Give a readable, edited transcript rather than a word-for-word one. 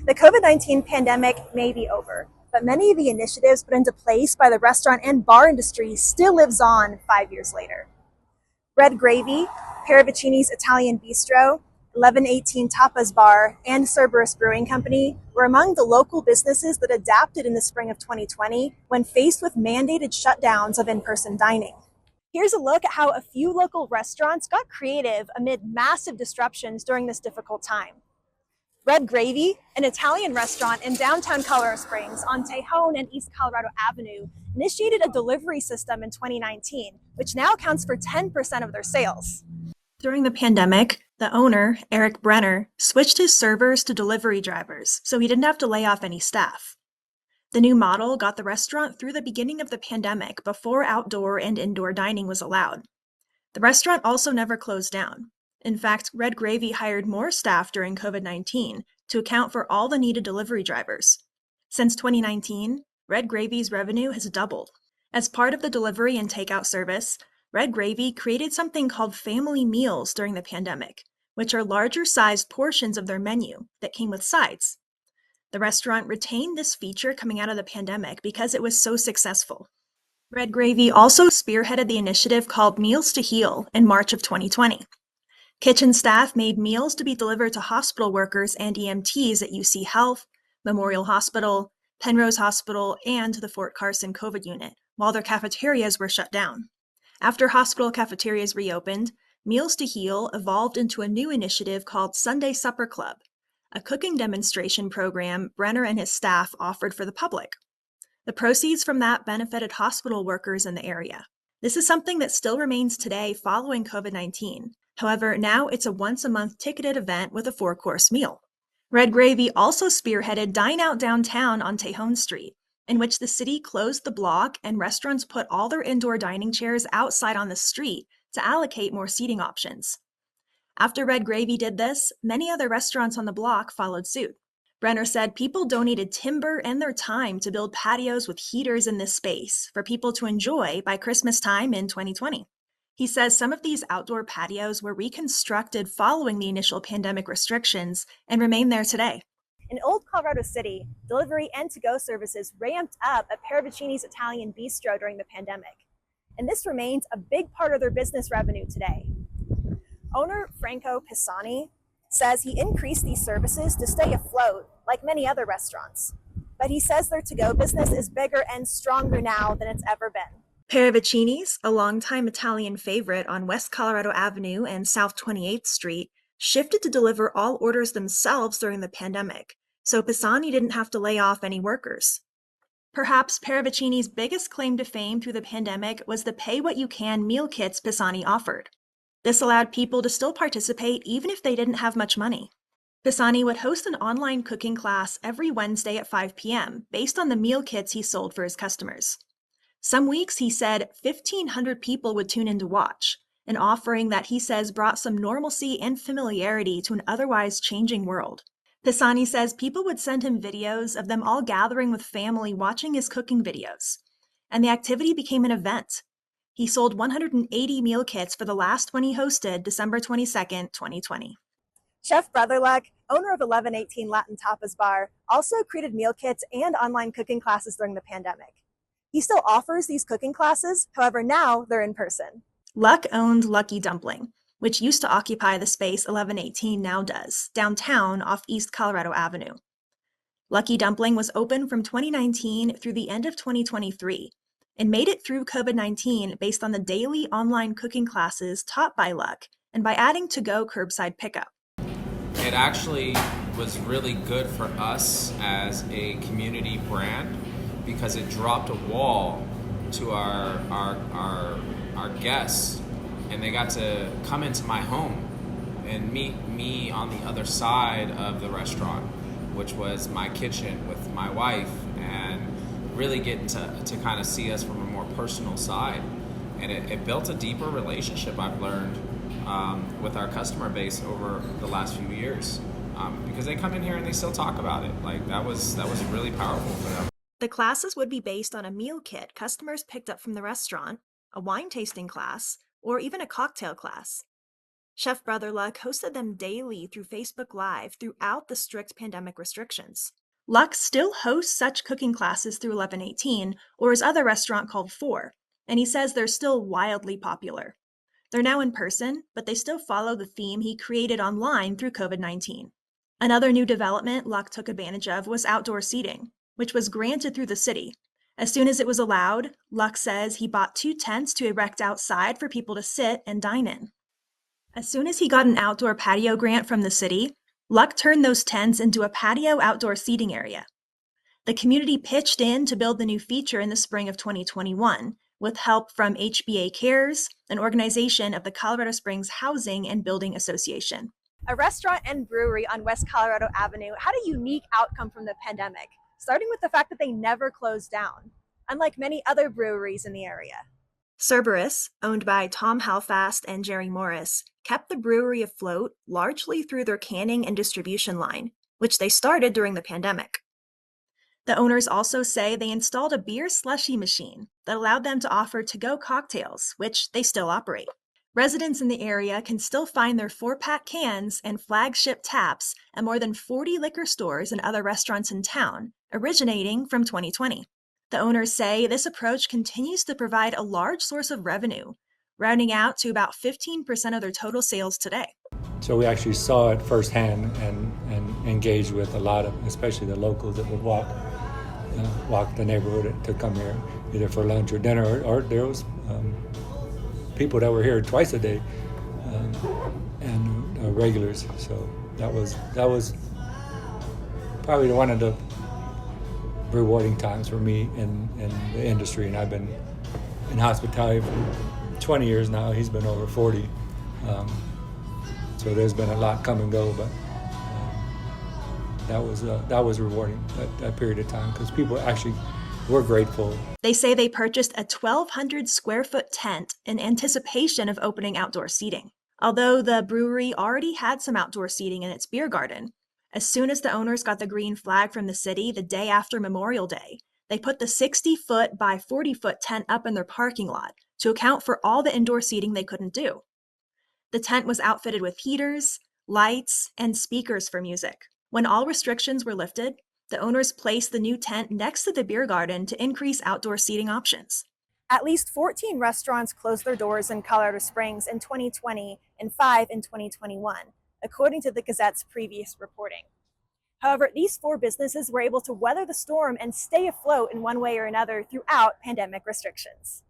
The COVID-19 pandemic may be over, but many of the initiatives put into place by the restaurant and bar industry still lives on 5 years later. Red Gravy, Paravicini's Italian Bistro, 1118 Tapas Bar, and Cerberus Brewing Company were among the local businesses that adapted in the spring of 2020 when faced with mandated shutdowns of in-person dining. Here's a look at how a few local restaurants got creative amid massive disruptions during this difficult time. Red Gravy, an Italian restaurant in downtown Colorado Springs on Tejon and East Colorado Avenue, initiated a delivery system in 2019, which now accounts for 10% of their sales. During the pandemic, the owner, Eric Brenner, switched his servers to delivery drivers, so he didn't have to lay off any staff. The new model got the restaurant through the beginning of the pandemic before outdoor and indoor dining was allowed. The restaurant also never closed down. In fact, Red Gravy hired more staff during COVID-19 to account for all the needed delivery drivers. Since 2019, Red Gravy's revenue has doubled. As part of the delivery and takeout service, Red Gravy created something called family meals during the pandemic, which are larger-sized portions of their menu that came with sides. The restaurant retained this feature coming out of the pandemic because it was so successful. Red Gravy also spearheaded the initiative called Meals to Heal in March of 2020. Kitchen staff made meals to be delivered to hospital workers and EMTs at UC Health, Memorial Hospital, Penrose Hospital, and the Fort Carson COVID unit, while their cafeterias were shut down. After hospital cafeterias reopened, Meals to Heal evolved into a new initiative called Sunday Supper Club, a cooking demonstration program Brenner and his staff offered for the public. The proceeds from that benefited hospital workers in the area. This is something that still remains today following COVID-19. However, now it's a once-a-month ticketed event with a 4-course meal. Red Gravy also spearheaded Dine Out Downtown on Tejon Street, in which the city closed the block and restaurants put all their indoor dining chairs outside on the street to allocate more seating options. After Red Gravy did this, many other restaurants on the block followed suit. Brenner said people donated timber and their time to build patios with heaters in this space for people to enjoy by Christmas time in 2020. He says some of these outdoor patios were reconstructed following the initial pandemic restrictions and remain there today. In Old Colorado City, delivery and to-go services ramped up at Paravicini's Italian Bistro during the pandemic, and this remains a big part of their business revenue today. Owner Franco Pisani says he increased these services to stay afloat, like many other restaurants, but he says their to-go business is bigger and stronger now than it's ever been. Paravicini's, a longtime Italian favorite on West Colorado Avenue and South 28th Street, shifted to deliver all orders themselves during the pandemic, so Pisani didn't have to lay off any workers. Perhaps Paravicini's biggest claim to fame through the pandemic was the pay-what-you-can meal kits Pisani offered. This allowed people to still participate even if they didn't have much money. Pisani would host an online cooking class every Wednesday at 5 p.m. based on the meal kits he sold for his customers. Some weeks, he said, 1,500 people would tune in to watch, an offering that he says brought some normalcy and familiarity to an otherwise changing world. Pisani says people would send him videos of them all gathering with family watching his cooking videos, and the activity became an event. He sold 180 meal kits for the last one he hosted December 22nd, 2020. Chef Brotherluck, owner of 1118 Latin Tapas Bar, also created meal kits and online cooking classes during the pandemic. He still offers these cooking classes, however now they're in person. Luck owned Lucky Dumpling, which used to occupy the space 1118 now does, downtown off East Colorado Avenue. Lucky Dumpling was open from 2019 through the end of 2023 and made it through COVID-19 based on the daily online cooking classes taught by Luck and by adding to-go curbside pickup. It actually was really good for us as a community brand because it dropped a wall to our guests, and they got to come into my home and meet me on the other side of the restaurant, which was my kitchen with my wife, and really get to kind of see us from a more personal side. And it built a deeper relationship, I've learned, with our customer base over the last few years, because they come in here and they still talk about it. Like that was really powerful for them. The classes would be based on a meal kit customers picked up from the restaurant, a wine tasting class, or even a cocktail class. Chef Brother Luck hosted them daily through Facebook Live throughout the strict pandemic restrictions. Luck still hosts such cooking classes through 1118 or his other restaurant called Four, and he says they're still wildly popular. They're now in person, but they still follow the theme he created online through COVID-19. Another new development Luck took advantage of was outdoor seating, which was granted through the city. As soon as it was allowed, Luck says he bought 2 tents to erect outside for people to sit and dine in. As soon as he got an outdoor patio grant from the city, Luck turned those tents into a patio outdoor seating area. The community pitched in to build the new feature in the spring of 2021, with help from HBA Cares, an organization of the Colorado Springs Housing and Building Association. A restaurant and brewery on West Colorado Avenue had a unique outcome from the pandemic, starting with the fact that they never closed down, unlike many other breweries in the area. Cerberus, owned by Tom Halfast and Jerry Morris, kept the brewery afloat largely through their canning and distribution line, which they started during the pandemic. The owners also say they installed a beer slushy machine that allowed them to offer to-go cocktails, which they still operate. Residents in the area can still find their 4-pack cans and flagship taps at more than 40 liquor stores and other restaurants in town, originating from 2020. The owners say this approach continues to provide a large source of revenue, rounding out to about 15% of their total sales today. So we actually saw it firsthand and engaged with a lot of, especially the locals that would walk the neighborhood to come here, either for lunch or dinner, or there was people that were here twice a day, and regulars. So that was probably one of the rewarding times for me in the industry. And I've been in hospitality for 20 years now. He's been over 40. So there's been a lot come and go, but that was rewarding, that period of time, because people actually were grateful. They say they purchased a 1,200 square foot tent in anticipation of opening outdoor seating. Although the brewery already had some outdoor seating in its beer garden, as soon as the owners got the green flag from the city the day after Memorial Day, they put the 60-foot by 40-foot tent up in their parking lot to account for all the indoor seating they couldn't do. The tent was outfitted with heaters, lights, and speakers for music. When all restrictions were lifted, the owners placed the new tent next to the beer garden to increase outdoor seating options. At least 14 restaurants closed their doors in Colorado Springs in 2020 and 5 in 2021, according to the Gazette's previous reporting. However, these 4 businesses were able to weather the storm and stay afloat in one way or another throughout pandemic restrictions.